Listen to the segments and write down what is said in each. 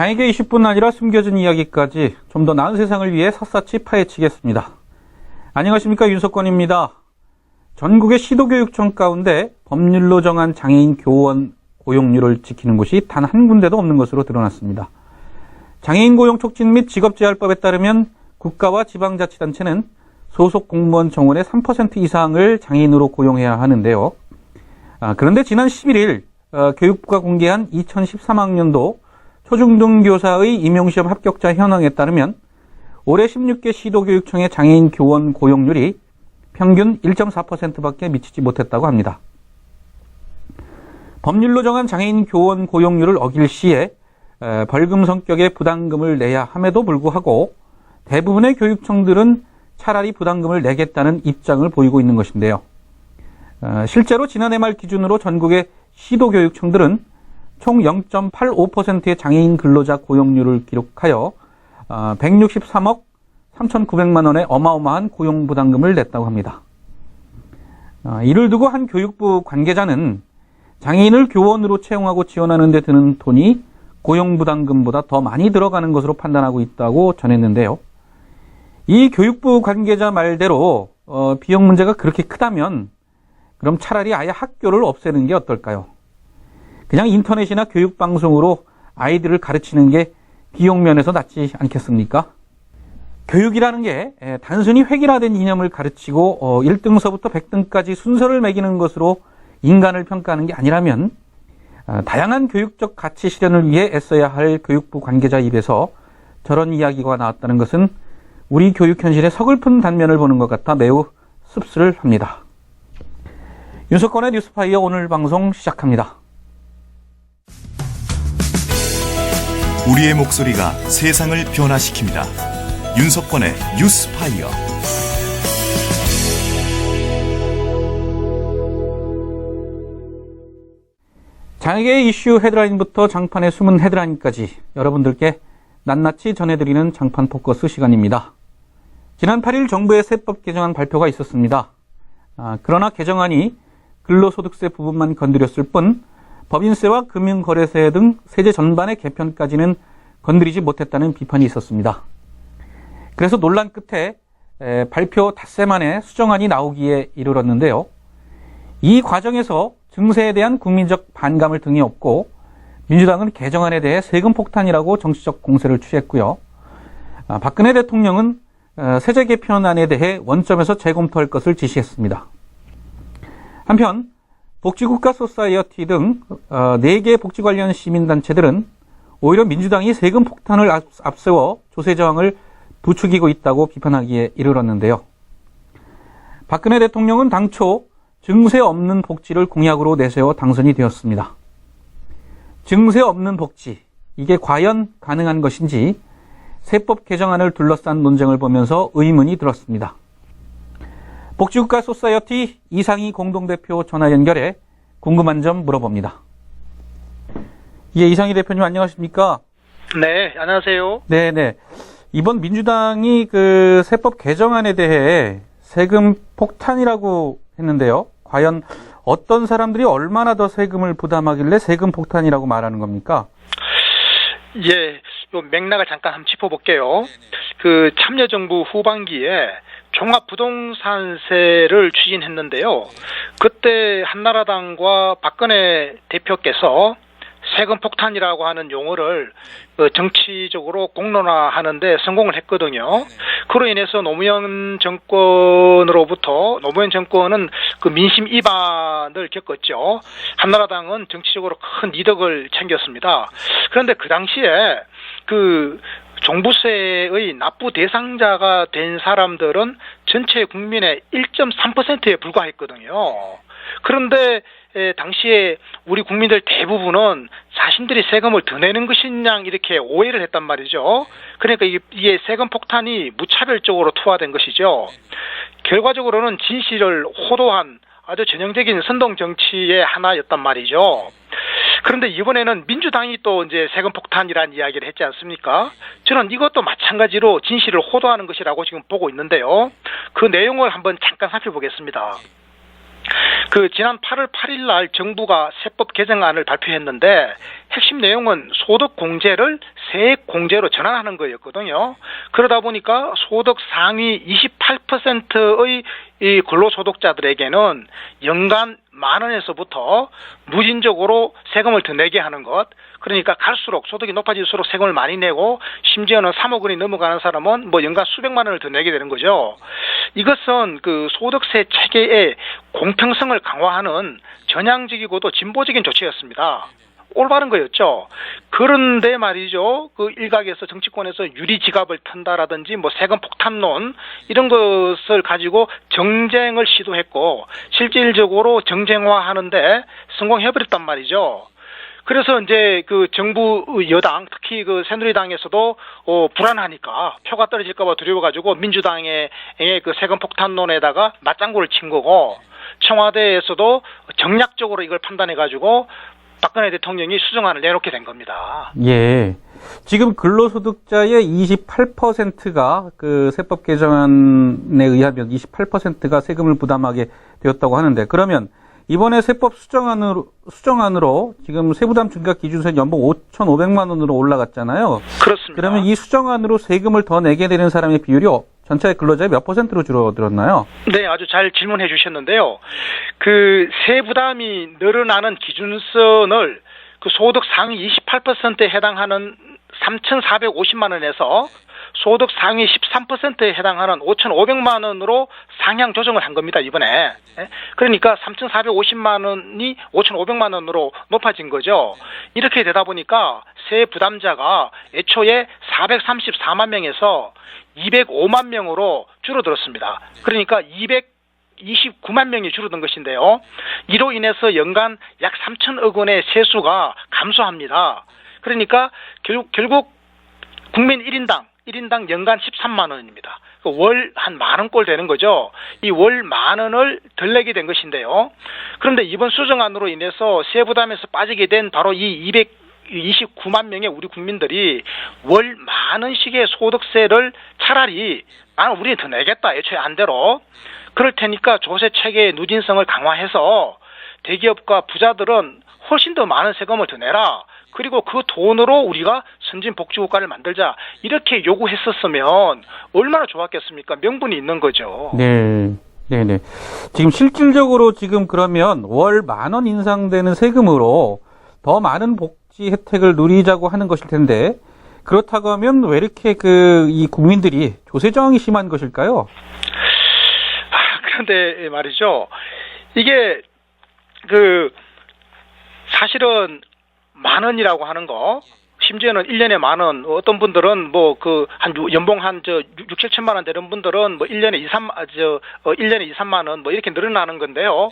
장에게 20분 아니라 숨겨진 이야기까지 좀 더 나은 세상을 위해 샅샅이 파헤치겠습니다. 안녕하십니까, 윤석권입니다. 전국의 시도교육청 가운데 법률로 정한 장애인 교원 고용률을 지키는 곳이 단 한 군데도 없는 것으로 드러났습니다. 장애인 고용 촉진 및 직업재활법에 따르면 국가와 지방자치단체는 소속 공무원 정원의 3% 이상을 장애인으로 고용해야 하는데요. 그런데 지난 11일 교육부가 공개한 2013학년도 초중등교사의 임용시험 합격자 현황에 따르면 올해 16개 시도교육청의 장애인 교원 고용률이 평균 1.4%밖에 미치지 못했다고 합니다. 법률로 정한 장애인 교원 고용률을 어길 시에 벌금 성격의 부담금을 내야 함에도 불구하고 대부분의 교육청들은 차라리 부담금을 내겠다는 입장을 보이고 있는 것인데요. 실제로 지난해 말 기준으로 전국의 시도교육청들은 총 0.85%의 장애인 근로자 고용률을 기록하여 163억 3,900만 원의 어마어마한 고용부담금을 냈다고 합니다. 이를 두고 한 교육부 관계자는 장애인을 교원으로 채용하고 지원하는 데 드는 돈이 고용부담금보다 더 많이 들어가는 것으로 판단하고 있다고 전했는데요. 이 교육부 관계자 말대로 비용 문제가 그렇게 크다면 그럼 차라리 아예 학교를 없애는 게 어떨까요? 그냥 인터넷이나 교육방송으로 아이들을 가르치는 게 비용 면에서 낫지 않겠습니까? 교육이라는 게 단순히 획일화된 이념을 가르치고 1등서부터 100등까지 순서를 매기는 것으로 인간을 평가하는 게 아니라면 다양한 교육적 가치 실현을 위해 애써야 할 교육부 관계자 입에서 저런 이야기가 나왔다는 것은 우리 교육 현실의 서글픈 단면을 보는 것 같아 매우 씁쓸합니다. 윤석권의 뉴스파이어 오늘 방송 시작합니다. 우리의 목소리가 세상을 변화시킵니다. 윤석권의 뉴스파이어. 장애계 이슈 헤드라인부터 장판의 숨은 헤드라인까지 여러분들께 낱낱이 전해드리는 장판 포커스 시간입니다. 지난 8일 정부의 세법 개정안 발표가 있었습니다. 그러나 개정안이 근로소득세 부분만 건드렸을 뿐 법인세와 금융거래세 등 세제 전반의 개편까지는 건드리지 못했다는 비판이 있었습니다. 그래서 논란 끝에 발표 닷새 만에 수정안이 나오기에 이르렀는데요. 이 과정에서 증세에 대한 국민적 반감을 등에 업고 민주당은 개정안에 대해 세금 폭탄이라고 정치적 공세를 취했고요. 박근혜 대통령은 세제 개편안에 대해 원점에서 재검토할 것을 지시했습니다. 한편 복지국가 소사이어티 등 4개 복지 관련 시민단체들은 오히려 민주당이 세금 폭탄을 앞세워 조세 저항을 부추기고 있다고 비판하기에 이르렀는데요. 박근혜 대통령은 당초 증세 없는 복지를 공약으로 내세워 당선이 되었습니다. 증세 없는 복지, 이게 과연 가능한 것인지 세법 개정안을 둘러싼 논쟁을 보면서 의문이 들었습니다. 복지국가 소사이어티 이상희 공동대표 전화 연결해 궁금한 점 물어봅니다. 예, 이상희 대표님 안녕하십니까? 네, 안녕하세요. 네네. 이번 민주당이 그 세법 개정안에 대해 세금 폭탄이라고 했는데요. 과연 어떤 사람들이 얼마나 더 세금을 부담하길래 세금 폭탄이라고 말하는 겁니까? 예, 요 맥락을 잠깐 한번 짚어볼게요. 그 참여정부 후반기에 종합부동산세를 추진했는데요. 그때 한나라당과 박근혜 대표께서 세금 폭탄이라고 하는 용어를 정치적으로 공론화하는데 성공을 했거든요. 그로 인해서 노무현 정권은 그 민심 이반을 겪었죠. 한나라당은 정치적으로 큰 이득을 챙겼습니다. 그런데 그 당시에 그 종부세의 납부 대상자가 된 사람들은 전체 국민의 1.3%에 불과했거든요. 그런데 당시에 우리 국민들 대부분은 자신들이 세금을 더 내는 것이냐 이렇게 오해를 했단 말이죠. 그러니까 이게 세금 폭탄이 무차별적으로 투하된 것이죠. 결과적으로는 진실을 호도한 아주 전형적인 선동 정치의 하나였단 말이죠. 그런데 이번에는 민주당이 또 이제 세금 폭탄이라는 이야기를 했지 않습니까? 저는 이것도 마찬가지로 진실을 호도하는 것이라고 지금 보고 있는데요. 그 내용을 한번 잠깐 살펴보겠습니다. 그 지난 8월 8일 날 정부가 세법 개정안을 발표했는데 핵심 내용은 소득 공제를 세액 공제로 전환하는 거였거든요. 그러다 보니까 소득 상위 28%의 이 근로소득자들에게는 연간 10,000원에서부터 무진적으로 세금을 더 내게 하는 것. 그러니까 갈수록 소득이 높아질수록 세금을 많이 내고 심지어는 3억 원이 넘어가는 사람은 뭐 연간 수백만 원을 더 내게 되는 거죠. 이것은 그 소득세 체계의 공평성을 강화하는 전향적이고도 진보적인 조치였습니다. 올바른 거였죠. 그런데 말이죠. 그 일각에서 정치권에서 유리 지갑을 턴다라든지 뭐 세금 폭탄론 이런 것을 가지고 정쟁을 시도했고 실질적으로 정쟁화하는데 성공해버렸단 말이죠. 그래서 이제 그 정부 여당 특히 그 새누리당에서도 불안하니까 표가 떨어질까봐 두려워가지고 민주당의 그 세금 폭탄론에다가 맞장구를 친 거고 청와대에서도 정략적으로 이걸 판단해가지고 박근혜 대통령이 수정안을 내놓게 된 겁니다. 예. 지금 근로소득자의 28%가 그 세법 개정안에 의하면 28%가 세금을 부담하게 되었다고 하는데 그러면 이번에 세법 수정안으로 지금 세부담 증가 기준선 연봉 5,500만 원으로 올라갔잖아요. 그렇습니다. 그러면 이 수정안으로 세금을 더 내게 되는 사람의 비율이 전체 근로자의 몇 %로 줄어들었나요? 네, 아주 잘 질문해 주셨는데요. 그 세부담이 늘어나는 기준선을 그 소득 상위 28%에 해당하는 3,450만 원에서 소득 상위 13%에 해당하는 5,500만 원으로 상향 조정을 한 겁니다, 이번에. 그러니까 3,450만 원이 5,500만 원으로 높아진 거죠. 이렇게 되다 보니까 세 부담자가 애초에 434만 명에서 205만 명으로 줄어들었습니다. 그러니까 229만 명이 줄어든 것인데요. 이로 인해서 연간 약 3천억 원의 세수가 감소합니다. 그러니까 결국 국민 1인당 연간 13만 원입니다. 월 한 10,000원꼴 되는 거죠. 이 월 10,000원을 덜 내게 된 것인데요. 그런데 이번 수정안으로 인해서 세부담에서 빠지게 된 바로 이 229만 명의 우리 국민들이 월 10,000원씩의 소득세를 차라리 나는 우리는 더 내겠다. 애초에 안대로. 그럴 테니까 조세 체계의 누진성을 강화해서 대기업과 부자들은 훨씬 더 많은 세금을 더 내라. 그리고 그 돈으로 우리가 선진복지국가를 만들자. 이렇게 요구했었으면 얼마나 좋았겠습니까? 명분이 있는 거죠. 네. 네네. 지금 실질적으로 지금 그러면 월 10,000원 인상되는 세금으로 더 많은 복지 혜택을 누리자고 하는 것일 텐데 그렇다고 하면 왜 이렇게 이 국민들이 조세 저항이 심한 것일까요? 그런데 말이죠. 이게 사실은 10,000원이라고 하는 거, 심지어는 1년에 10,000원, 어떤 분들은 연봉 6, 7천만 원 되는 분들은 1년에 2, 3만 원 이렇게 늘어나는 건데요.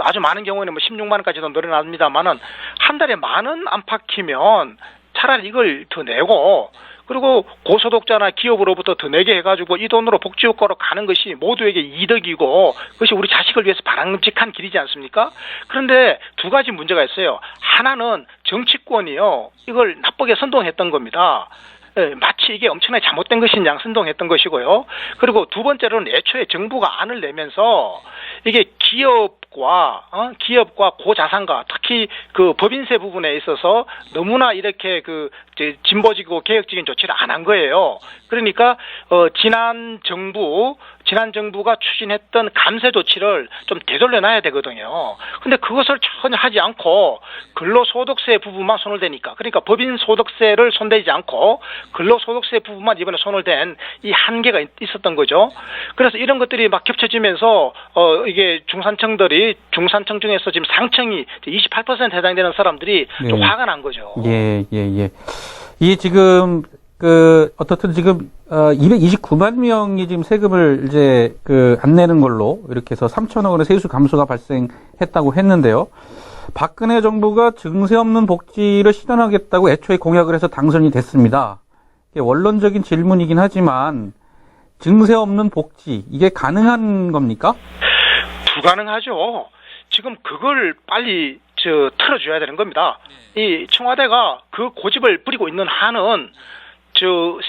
아주 많은 경우에는 16만 원까지도 늘어납니다만은 한 달에 10,000원 안팎이면 차라리 이걸 더 내고 그리고 고소득자나 기업으로부터 더 내게 해가지고 이 돈으로 복지효과로 가는 것이 모두에게 이득이고 그것이 우리 자식을 위해서 바람직한 길이지 않습니까? 그런데 두 가지 문제가 있어요. 하나는 정치권이요. 이걸 나쁘게 선동했던 겁니다. 마치 이게 엄청나게 잘못된 것인 양 선동했던 것이고요. 그리고 두 번째로는 애초에 정부가 안을 내면서 이게 기업과 고자산가 특히 그 법인세 부분에 있어서 너무나 이렇게 진보적이고 개혁적인 조치를 안 한 거예요. 그러니까 지난 정부가 추진했던 감세 조치를 좀 되돌려놔야 되거든요. 근데 그것을 전혀 하지 않고 근로소득세 부분만 손을 대니까 그러니까 법인소득세를 손대지 않고 근로소득세 부분만 이번에 손을 댄 이 한계가 있었던 거죠. 그래서 이런 것들이 막 겹쳐지면서 이게 중산층 중에서 지금 상층이 28% 해당되는 사람들이 네. 좀 화가 난 거죠. 예. 이게 지금 어떻든 지금 229만 명이 지금 세금을 이제 안 내는 걸로 이렇게 해서 3천억 원의 세수 감소가 발생했다고 했는데요. 박근혜 정부가 증세 없는 복지를 실현하겠다고 애초에 공약을 해서 당선이 됐습니다. 이게 원론적인 질문이긴 하지만 증세 없는 복지 이게 가능한 겁니까? 불가능하죠. 지금 그걸 빨리 틀어줘야 되는 겁니다. 이 청와대가 그 고집을 부리고 있는 한은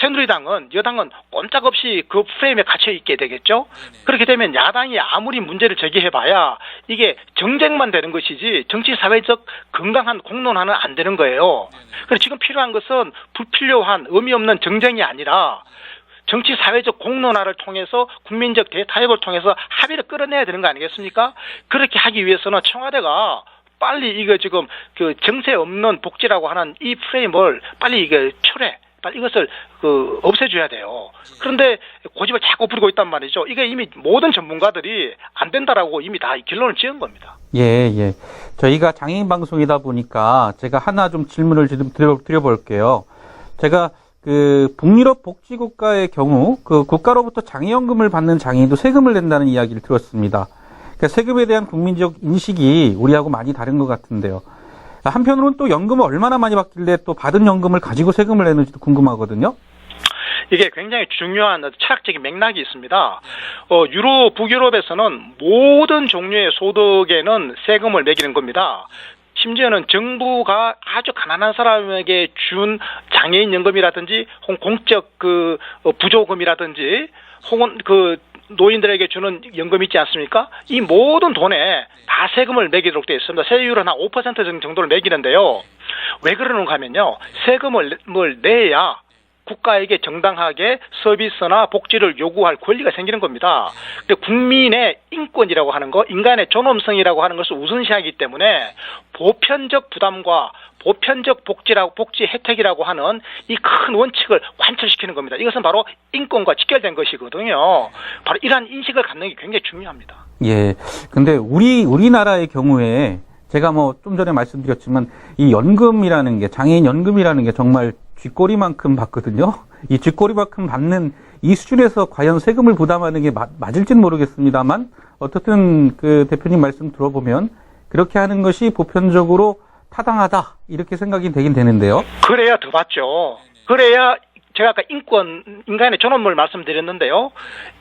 새누리당은 여당은 꼼짝없이 그 프레임에 갇혀 있게 되겠죠. 그렇게 되면 야당이 아무리 문제를 제기해봐야 이게 정쟁만 되는 것이지 정치 사회적 건강한 공론화는 안 되는 거예요. 그래서 지금 필요한 것은 불필요한 의미 없는 정쟁이 아니라 정치 사회적 공론화를 통해서 국민적 대타협을 통해서 합의를 끌어내야 되는 거 아니겠습니까? 그렇게 하기 위해서는 청와대가 빨리 이거 지금 그 정세 없는 복지라고 하는 이 프레임을 빨리 이게 빨리 이것을 없애줘야 돼요. 그런데 고집을 자꾸 부리고 있단 말이죠. 이게 이미 모든 전문가들이 안 된다라고 이미 다 결론을 지은 겁니다. 예. 저희가 장애인 방송이다 보니까 제가 하나 좀 질문을 좀 드려볼게요. 제가 그 북유럽 복지국가의 경우 그 국가로부터 장애연금을 받는 장애인도 세금을 낸다는 이야기를 들었습니다. 그러니까 세금에 대한 국민적 인식이 우리하고 많이 다른 것 같은데요. 한편으로는 또 연금을 얼마나 많이 받길래 또 받은 연금을 가지고 세금을 내는지도 궁금하거든요. 이게 굉장히 중요한 철학적인 맥락이 있습니다. 북유럽에서는 모든 종류의 소득에는 세금을 매기는 겁니다. 심지어는 정부가 아주 가난한 사람에게 준 장애인 연금이라든지 혹은 공적 부조금이라든지 혹은 노인들에게 주는 연금 있지 않습니까? 이 모든 돈에 다 세금을 매기도록 되어 있습니다. 세율은 한 5% 정도를 매기는데요. 왜 그러는가 하면요. 세금을 내야 국가에게 정당하게 서비스나 복지를 요구할 권리가 생기는 겁니다. 근데 국민의 인권이라고 하는 거, 인간의 존엄성이라고 하는 것을 우선시하기 때문에 보편적 부담과 보편적 복지 혜택이라고 하는 이 큰 원칙을 관철시키는 겁니다. 이것은 바로 인권과 직결된 것이거든요. 바로 이러한 인식을 갖는 게 굉장히 중요합니다. 예. 근데 우리나라의 경우에 제가 좀 전에 말씀드렸지만 이 연금이라는 게 장애인 연금이라는 게 정말 쥐꼬리만큼 받거든요. 이 쥐꼬리만큼 받는 이 수준에서 과연 세금을 부담하는 게 맞을지는 모르겠습니다만 어떻든 그 대표님 말씀 들어보면 그렇게 하는 것이 보편적으로 타당하다 이렇게 생각이 되긴 되는데요. 그래야 더 받죠. 그래야 제가 아까 인간의 존엄을 말씀드렸는데요.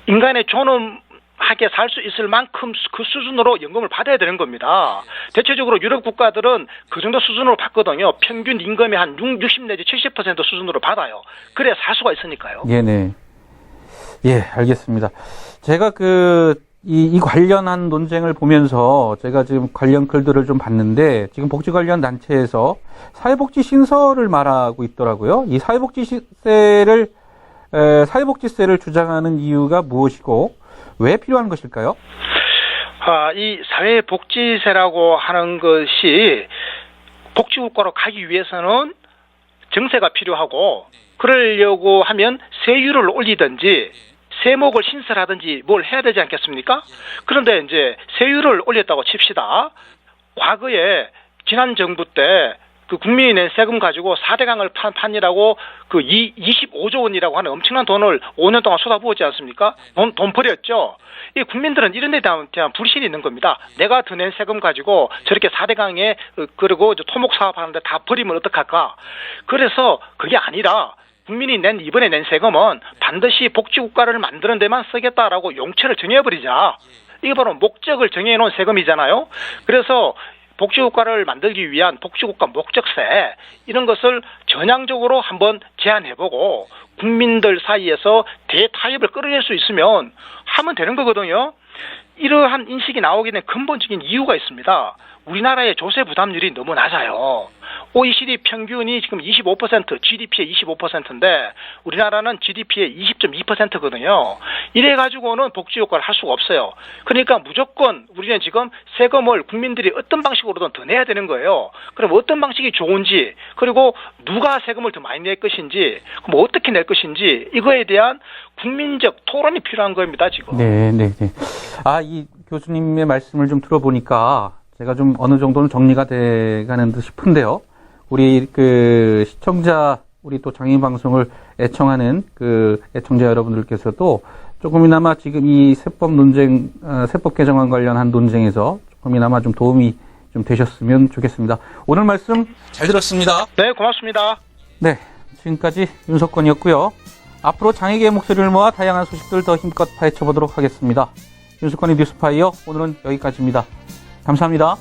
인간의 존엄하게 살 수 있을 만큼 그 수준으로 연금을 받아야 되는 겁니다. 대체적으로 유럽 국가들은 그 정도 수준으로 받거든요. 평균 임금의 한 60 내지 70% 수준으로 받아요. 그래야 살 수가 있으니까요. 네. 예, 알겠습니다. 제가 이 관련한 논쟁을 보면서 제가 지금 관련 글들을 좀 봤는데 지금 복지 관련 단체에서 사회복지 신설을 말하고 있더라고요. 이 사회복지세를 주장하는 이유가 무엇이고 왜 필요한 것일까요? 이 사회복지세라고 하는 것이 복지국가로 가기 위해서는 정세가 필요하고 그러려고 하면 세율을 올리든지 세목을 신설하든지 뭘 해야 되지 않겠습니까? 그런데 이제 세율을 올렸다고 칩시다. 과거에 지난 정부 때 그 국민이 낸 세금 가지고 4대강을 판이라고 25조 원이라고 하는 엄청난 돈을 5년 동안 쏟아부었지 않습니까? 돈 버렸죠. 이 국민들은 이런 데 대한 불신이 있는 겁니다. 내가 더 낸 세금 가지고 저렇게 4대강에 그리고 토목 사업하는데 다 버리면 어떡할까? 그래서 그게 아니라 국민이 이번에 낸 세금은 반드시 복지국가를 만드는 데만 쓰겠다라고 용체를 정해버리자. 이게 바로 목적을 정해놓은 세금이잖아요. 그래서 복지국가를 만들기 위한 복지국가 목적세 이런 것을 전향적으로 한번 제안해보고 국민들 사이에서 대타협을 끌어낼 수 있으면 하면 되는 거거든요. 이러한 인식이 나오게 된 근본적인 이유가 있습니다. 우리나라의 조세 부담률이 너무 낮아요. OECD 평균이 지금 25%, GDP의 25%인데 우리나라는 GDP의 20.2%거든요. 이래가지고는 복지효과를 할 수가 없어요. 그러니까 무조건 우리는 지금 세금을 국민들이 어떤 방식으로든 더 내야 되는 거예요. 그럼 어떤 방식이 좋은지 그리고 누가 세금을 더 많이 낼 것인지 그럼 어떻게 낼 것인지 이거에 대한 국민적 토론이 필요한 겁니다. 지금. 네. 이 교수님의 말씀을 좀 들어보니까 제가 좀 어느 정도는 정리가 돼가는 듯 싶은데요. 우리 시청자, 우리 또 장애인 방송을 애청하는 애청자 여러분들께서도 조금이나마 지금 이 세법 개정안 관련한 논쟁에서 조금이나마 좀 도움이 좀 되셨으면 좋겠습니다. 오늘 말씀 잘 들었습니다. 네, 고맙습니다. 네, 지금까지 윤석권이었고요. 앞으로 장애계의 목소리를 모아 다양한 소식들 더 힘껏 파헤쳐보도록 하겠습니다. 윤석권의 뉴스파이어 오늘은 여기까지입니다. 감사합니다.